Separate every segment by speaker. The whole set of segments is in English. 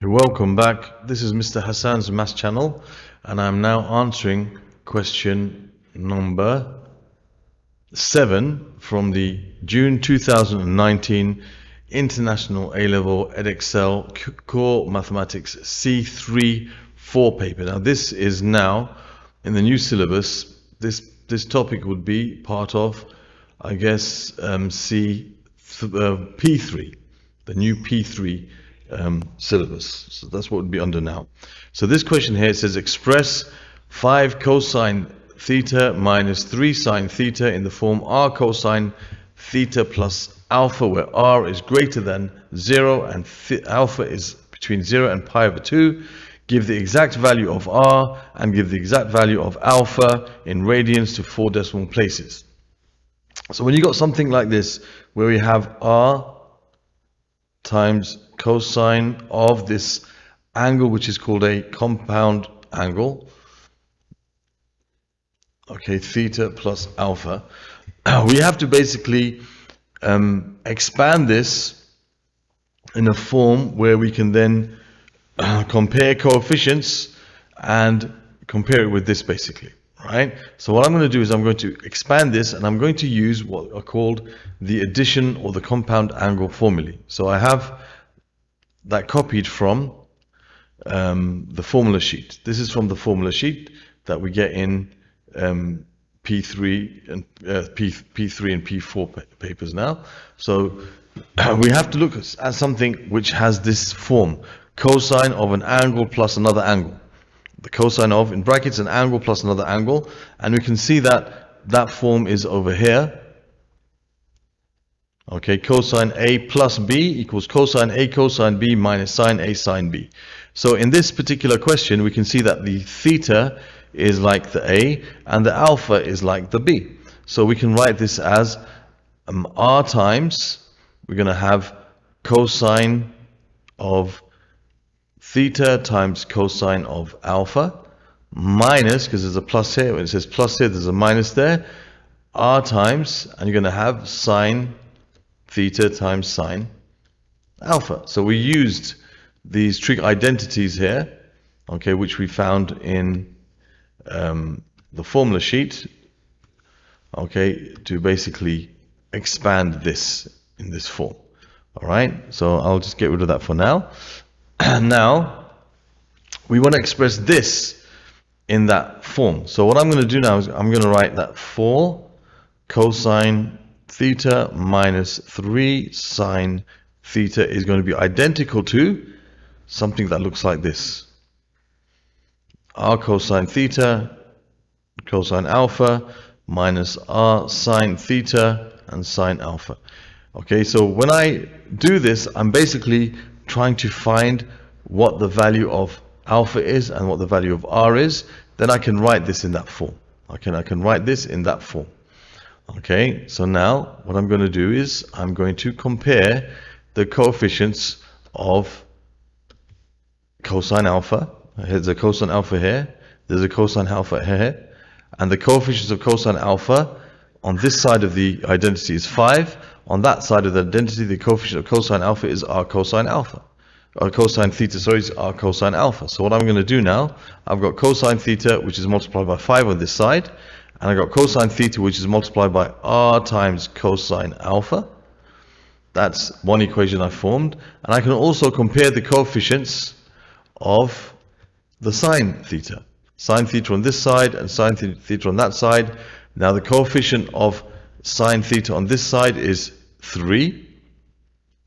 Speaker 1: Welcome back. This is Mr. Hassan's Maths channel, and I'm now answering question number 7 from the June 2019 International A-Level Edexcel Core Mathematics C34 paper. Now this is now in the new syllabus. This topic would be part of, I guess, P3, the new P3 syllabus. So that's what would be under now. So this question here says express 5 cosine theta minus 3 sine theta in the form r cosine theta plus alpha, where r is greater than 0 and alpha is between 0 and pi over 2. Give the exact value of r and give the exact value of alpha in radians to 4 decimal places. So when you got something like this, where we have r times cosine of this angle, which is called a compound angle, okay, theta plus alpha, we have to basically expand this in a form where we can then compare coefficients and compare it with this basically, right? So what I'm going to do is I'm going to expand this, and I'm going to use what are called the addition or the compound angle formulae. So I have that copied from the formula sheet. This is from the formula sheet that we get in P3 and P4 papers now. So we have to look at something which has this form: cosine of an angle plus another angle. The cosine of, in brackets, an angle plus another angle, and we can see that that form is over here. Okay, cosine A plus B equals cosine A cosine B minus sine A sine B. So in this particular question, we can see that the theta is like the A and the alpha is like the B. So we can write this as R times, we're going to have cosine of theta times cosine of alpha, minus, because there's a plus here, when it says plus here, there's a minus there, R times, and you're going to have sine theta times sine alpha. So we used these trig identities here, okay, which we found in the formula sheet, okay, to basically expand this in this form. All right, so I'll just get rid of that for now. And now we want to express this in that form. So what I'm going to do now is I'm going to write that 4 cosine theta minus 3 sine theta is going to be identical to something that looks like this: r cosine theta cosine alpha minus r sine theta and sine alpha. Okay, so when I do this, I'm basically trying to find what the value of alpha is and what the value of r is. Then I can write this in that form. Okay, I can write this in that form. Okay, so now what I'm going to do is I'm going to compare the coefficients of cosine alpha. There's a cosine alpha here, there's a cosine alpha here, and the coefficients of cosine alpha on this side of the identity is 5. On that side of the identity, the coefficient of cosine alpha is r cosine alpha. Or cosine theta, sorry, is r cosine alpha. So what I'm going to do now, I've got cosine theta, which is multiplied by 5 on this side, and I've got cosine theta, which is multiplied by r times cosine alpha. That's one equation I formed. And I can also compare the coefficients of the sine theta. Sine theta on this side and sine theta on that side. Now the coefficient of sine theta on this side is 3.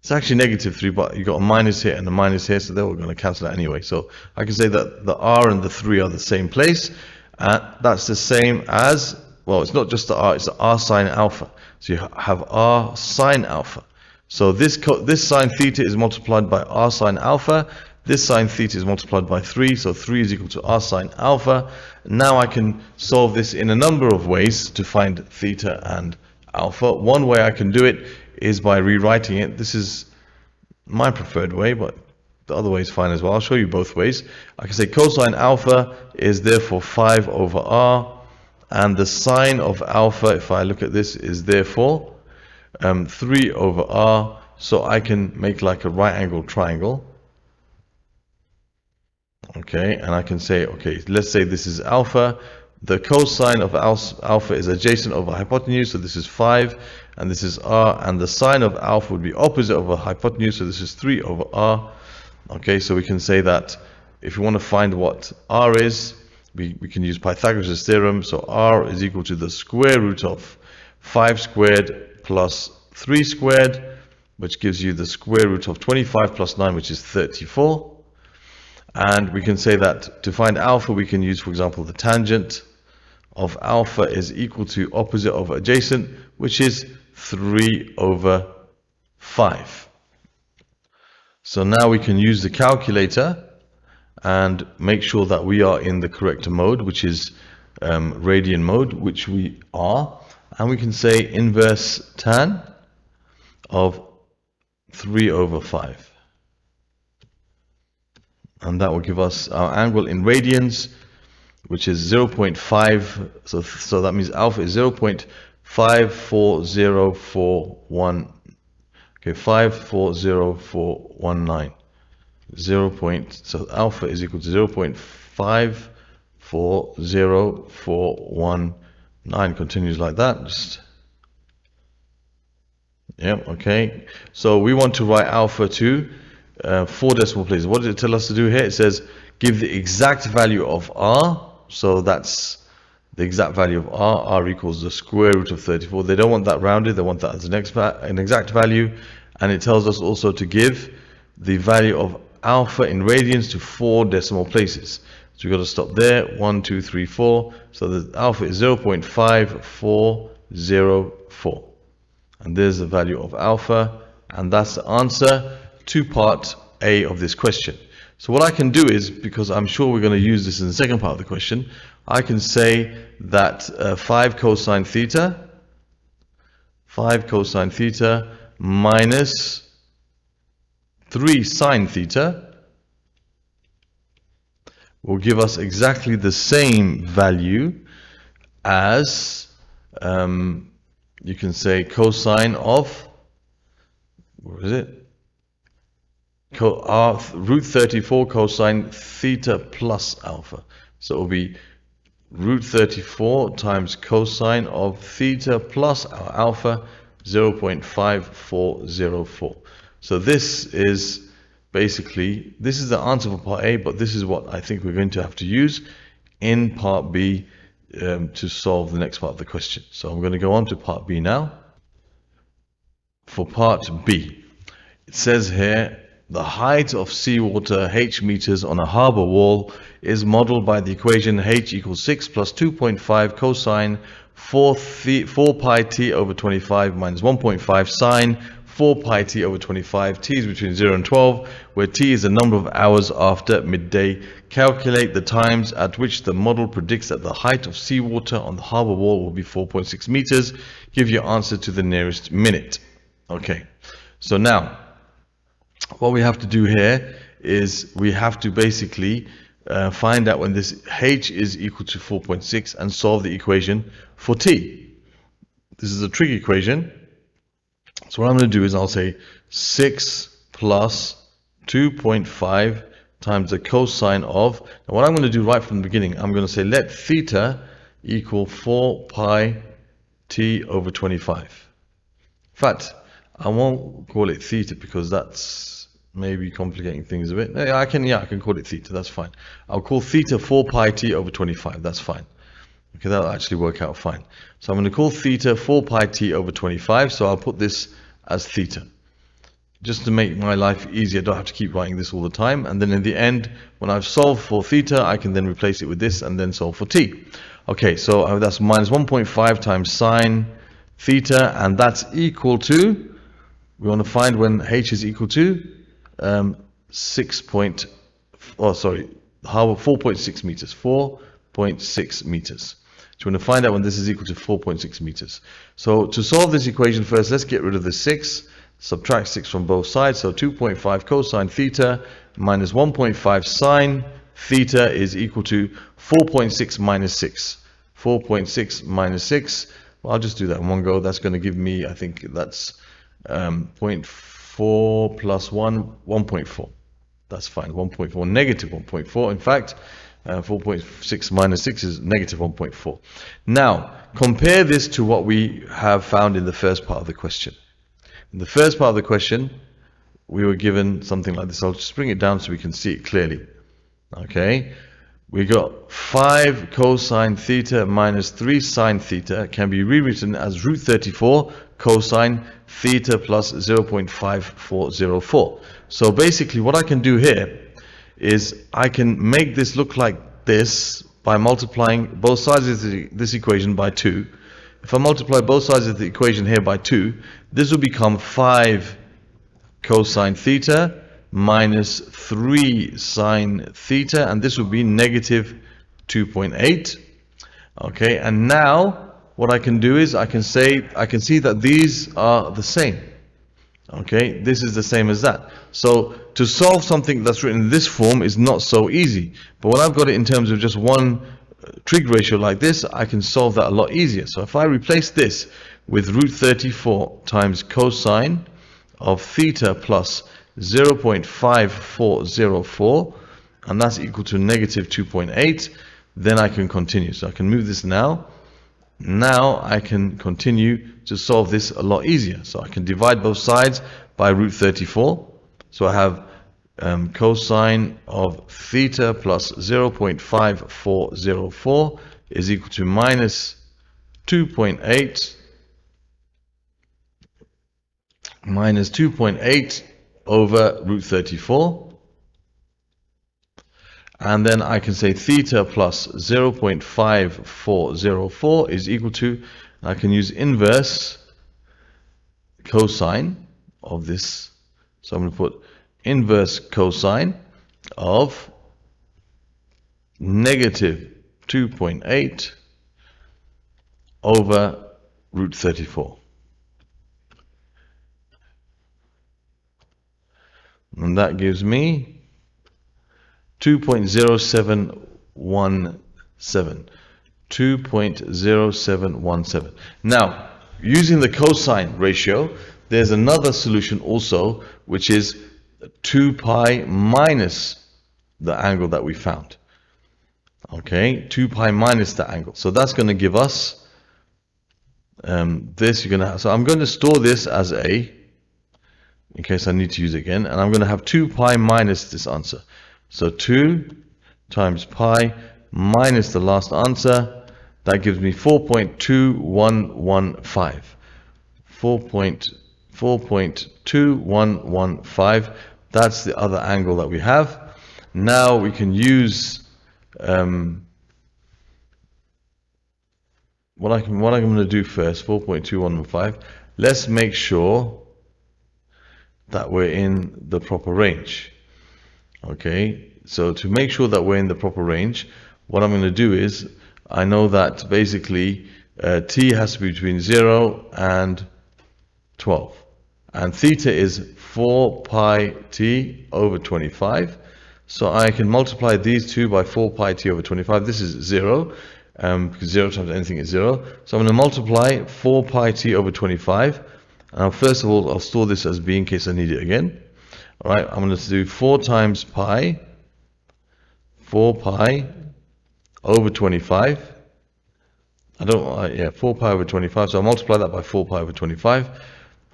Speaker 1: It's actually negative 3, but you got a minus here and a minus here, so they're all going to cancel out anyway. So I can say that the r and the 3 are the same place. That's the same as, well, it's not just the r, it's the r sine alpha. So you have r sine alpha. So this sine theta is multiplied by r sine alpha. This sine theta is multiplied by 3, so 3 is equal to r sine alpha. Now I can solve this in a number of ways to find theta and alpha. One way I can do it is by rewriting it. This is my preferred way, but the other way is fine as well. I'll show you both ways. I can say cosine alpha is therefore 5 over r, and the sine of alpha, if I look at this, is therefore 3 over r. So I can make like a right angled triangle. Okay, and I can say, okay, let's say this is alpha. The cosine of alpha is adjacent over hypotenuse, so this is 5, and this is r, and the sine of alpha would be opposite over hypotenuse, so this is 3 over r. Okay, so we can say that if we want to find what r is, we can use Pythagoras' theorem. So r is equal to the square root of 5 squared plus 3 squared, which gives you the square root of 25 plus 9, which is 34. And we can say that to find alpha, we can use, for example, the tangent of alpha is equal to opposite over adjacent, which is 3 over 5. So now we can use the calculator and make sure that we are in the correct mode, which is radian mode, which we are. And we can say inverse tan of 3 over 5. And that will give us our angle in radians, which is 0.5. So that means alpha is 0.540419. Okay, 54019. So alpha is equal to 0.540419. Continues like that. Okay. So we want to write alpha to 4 decimal places. What does it tell us to do here? It says give the exact value of r. So that's the exact value of r. R equals the square root of 34. They don't want that rounded. They want that as an exact value. And it tells us also to give the value of alpha in radians to 4 decimal places. So we've got to stop there. 1, 2, 3, 4. So the alpha is 0.5404. And there's the value of alpha. And that's the answer to part A of this question. So what I can do is, because I'm sure we're going to use this in the second part of the question, I can say that 5 cosine theta minus 3 sine theta will give us exactly the same value as, you can say, cosine of, what is it? Root 34 cosine theta plus alpha. So it will be root 34 times cosine of theta plus our alpha, 0.5404. So this is basically, this is the answer for part A, but this is what I think we're going to have to use in part B to solve the next part of the question. So I'm going to go on to part B now. For part B, it says here, the height of seawater h meters on a harbor wall is modeled by the equation h equals 6 plus 2.5 cosine 4 pi t over 25 minus 1.5 sine 4 pi t over 25. T is between 0 and 12, where t is the number of hours after midday. Calculate the times at which the model predicts that the height of seawater on the harbor wall will be 4.6 meters. Give your answer to the nearest minute. Okay, so now what we have to do here is we have to basically find out when this h is equal to 4.6 and solve the equation for t. This is a trig equation. So what I'm going to do is I'll say 6 plus 2.5 times the cosine of. Now what I'm going to do right from the beginning, I'm going to say let theta equal 4 pi t over 25. In fact, I won't call it theta because that's maybe complicating things a bit. I can call it theta, that's fine. I'll call theta 4 pi t over 25, that's fine. Okay, that'll actually work out fine. So I'm going to call theta 4 pi t over 25, so I'll put this as theta. Just to make my life easier, I don't have to keep writing this all the time. And then in the end, when I've solved for theta, I can then replace it with this and then solve for t. Okay, so that's minus 1.5 times sine theta, and that's equal to, we want to find when h is equal to 4.6 meters. 4.6 meters. So we're going to find out when this is equal to 4.6 meters. So to solve this equation first, let's get rid of the 6. Subtract 6 from both sides. So 2.5 cosine theta minus 1.5 sine theta is equal to 4.6 minus 6. 4.6 minus 6. Well, I'll just do that in one go. That's going to give me, I think that's 0.4 plus 1, 1.4. That's fine. 1.4, negative 1.4. In fact, 4.6 minus 6 is negative 1.4. Now, compare this to what we have found in the first part of the question. In the first part of the question, we were given something like this. I'll just bring it down so we can see it clearly. Okay, we got 5 cosine theta minus 3 sine theta can be rewritten as root 34 cosine theta plus 0.5404. So basically what I can do here is I can make this look like this by multiplying both sides of this equation by 2. If I multiply both sides of the equation here by 2, this will become 5 cosine theta minus 3 sine theta, and this will be negative 2.8. Okay, and now what I can do is I can see that these are the same. Okay, this is the same as that. So to solve something that's written in this form is not so easy. But when I've got it in terms of just one trig ratio like this, I can solve that a lot easier. So if I replace this with root 34 times cosine of theta plus 0.5404, and that's equal to negative 2.8, then I can continue. So I can move this now. Now I can continue to solve this a lot easier. So I can divide both sides by root 34. So I have cosine of theta plus 0.5404 is equal to minus 2.8 over root 34. And then I can say theta plus 0.5404 is equal to, I can use inverse cosine of this. So I'm going to put inverse cosine of negative 2.8 over root 34. And that gives me 2.0717. 2.0717. Now, using the cosine ratio, there's another solution also, which is 2 pi minus the angle that we found. Okay, 2 pi minus the angle. So that's going to give us this. You're going to have, so I'm going to store this as A in case I need to use it again, and I'm going to have 2 pi minus this answer. So 2 times pi minus the last answer, that gives me 4.2115. 4.2115. That's the other angle that we have. Now we can use what I'm going to do first. 4.2115. Let's make sure that we're in the proper range. Okay, so to make sure that we're in the proper range, what I'm going to do is, I know that basically t has to be between 0 and 12, and theta is 4 pi t over 25. So I can multiply these two by 4 pi t over 25. This is 0, because 0 times anything is 0. So I'm going to multiply 4 pi t over 25. And first of all, I'll store this as b in case I need it again. All right, I'm going to do 4 times pi, 4 pi over 25. 4 pi over 25. So I'll multiply that by 4 pi over 25.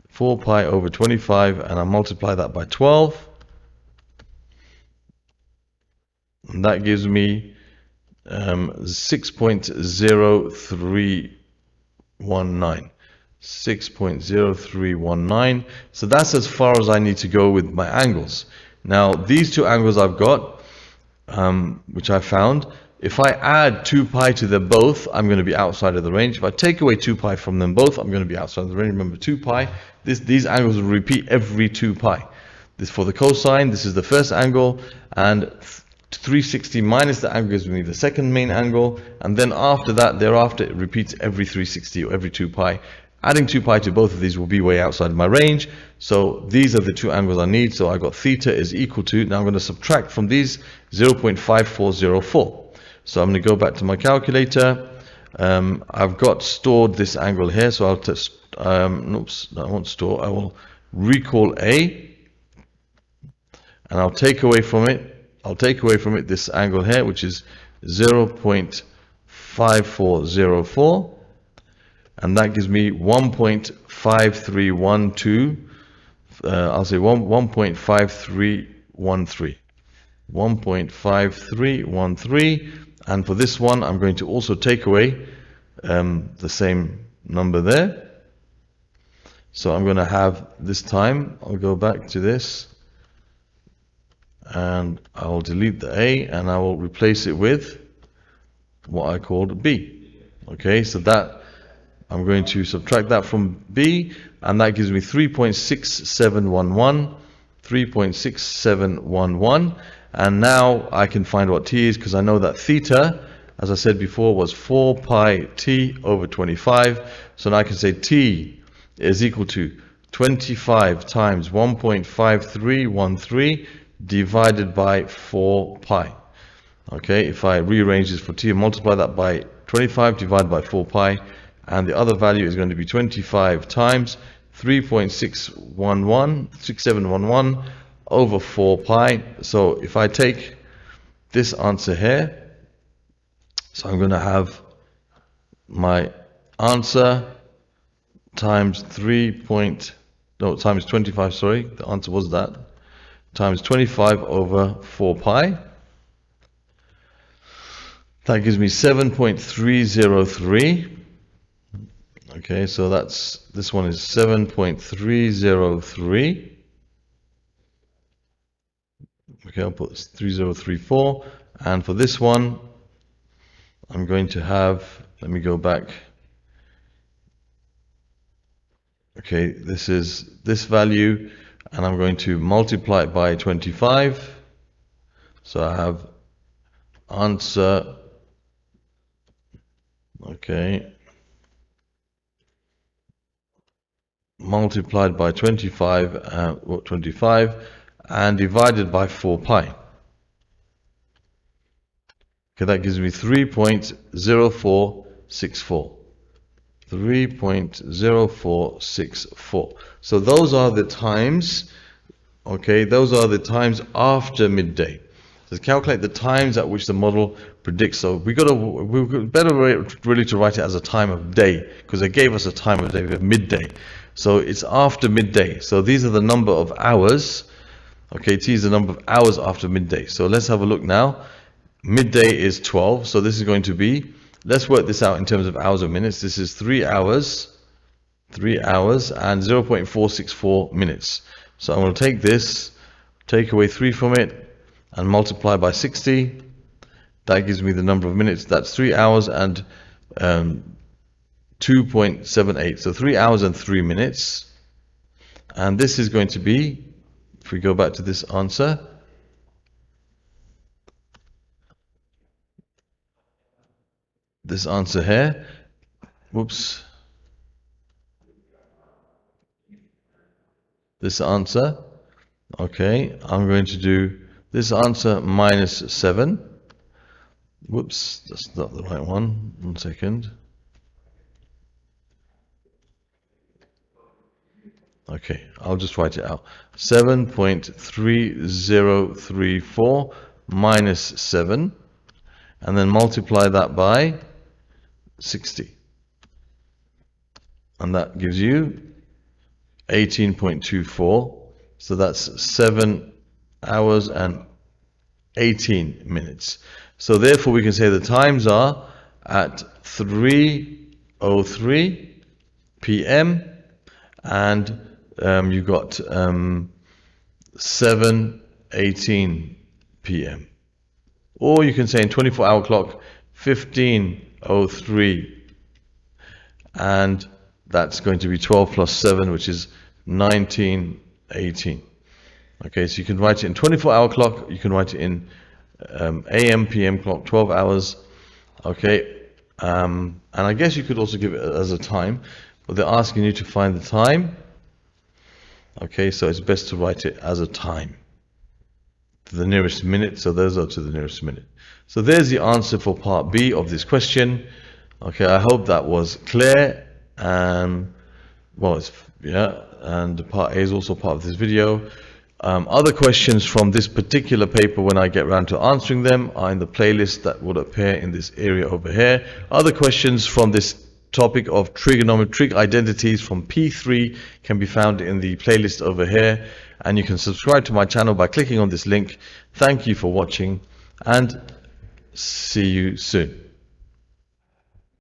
Speaker 1: 4 pi over 25, and I'll multiply that by 12. And that gives me 6.0319. 6.0319. So that's as far as I need to go with my angles. Now these two angles I've got, which I found, if I add 2 pi to them both, I'm going to be outside of the range. If I take away 2 pi from them both, I'm going to be outside of the range. Remember, 2 pi, these angles will repeat every 2 pi. This for the cosine, this is the first angle, and 360 minus the angle gives me the second main angle, and then after that, thereafter, it repeats every 360 or every 2 pi. Adding 2 pi to both of these will be way outside my range. So these are the two angles I need. So I got theta is equal to, now I'm going to subtract from these 0.5404. So I'm going to go back to my calculator. I've got stored this angle here. So I'll test, oops, I won't store. I will recall A. and I'll take away from it this angle here, which is 0.5404, and that gives me 1.5312. I'll say 1.5313. 1.5313, and for this one I'm going to also take away the same number there. So I'm going to have this time, I'll go back to this and I will delete the A and I will replace it with what I called B. Okay, so that I'm going to subtract that from B, and that gives me 3.6711. 3.6711, and now I can find what T is, because I know that theta, as I said before, was 4 pi T over 25. So now I can say T is equal to 25 times 1.5313 divided by 4 pi. Okay, if I rearrange this for T and multiply that by 25 divided by 4 pi, and the other value is going to be 25 times 3.6711 over 4 pi. So if I take this answer here, so I'm going to have my answer times times 25, sorry, the answer was that, times 25 over 4 pi. That gives me 7.303. Okay, so this one is 7.303. Okay, I'll put 3034, and for this one I'm going to have, let me go back. Okay, this is this value, and I'm going to multiply it by 25. So I have answer, okay, multiplied by 25 and divided by 4 pi. Okay, that gives me 3.0464. 3.0464. So those are the times, okay, those are the times after midday. So calculate the times at which the model predicts. So we got better really to write it as a time of day, because they gave us a time of day of midday. So it's after midday. So these are the number of hours. Okay, T is the number of hours after midday. So let's have a look now. Midday is 12. So this is going to be, let's work this out in terms of hours or minutes. This is 3 hours and 0.464 minutes. So I'm going to take this, take away 3 from it, and multiply by 60. That gives me the number of minutes. That's 3 hours and 2.78. So 3 hours and 3 minutes. And this is going to be, if we go back to this answer, this answer here, whoops, this answer, okay, I'm going to do this answer minus 7. Whoops, that's not the right one. 1 second. Okay, I'll just write it out. 7.3034 minus 7, and then multiply that by 60. And that gives you 18.24. So that's 7 hours and 18 minutes. So therefore we can say the times are at 3:03 p.m. and you got 7:18 p.m. Or you can say in 24-hour clock 15:03, and that's going to be 12 plus 7, which is 19:18. Okay, so you can write it in 24-hour clock, you can write it in AM, PM clock, 12 hours. Okay, and I guess you could also give it as a time, but they're asking you to find the time. Okay, so it's best to write it as a time to the nearest minute. So those are to the nearest minute. So there's the answer for part B of this question. Okay, I hope that was clear. Well, and part A is also part of this video. Other questions from this particular paper, when I get around to answering them, are in the playlist that would appear in this area over here. Other questions from this topic of trigonometric identities from P3 can be found in the playlist over here, and you can subscribe to my channel by clicking on this link. Thank you for watching, and see you soon.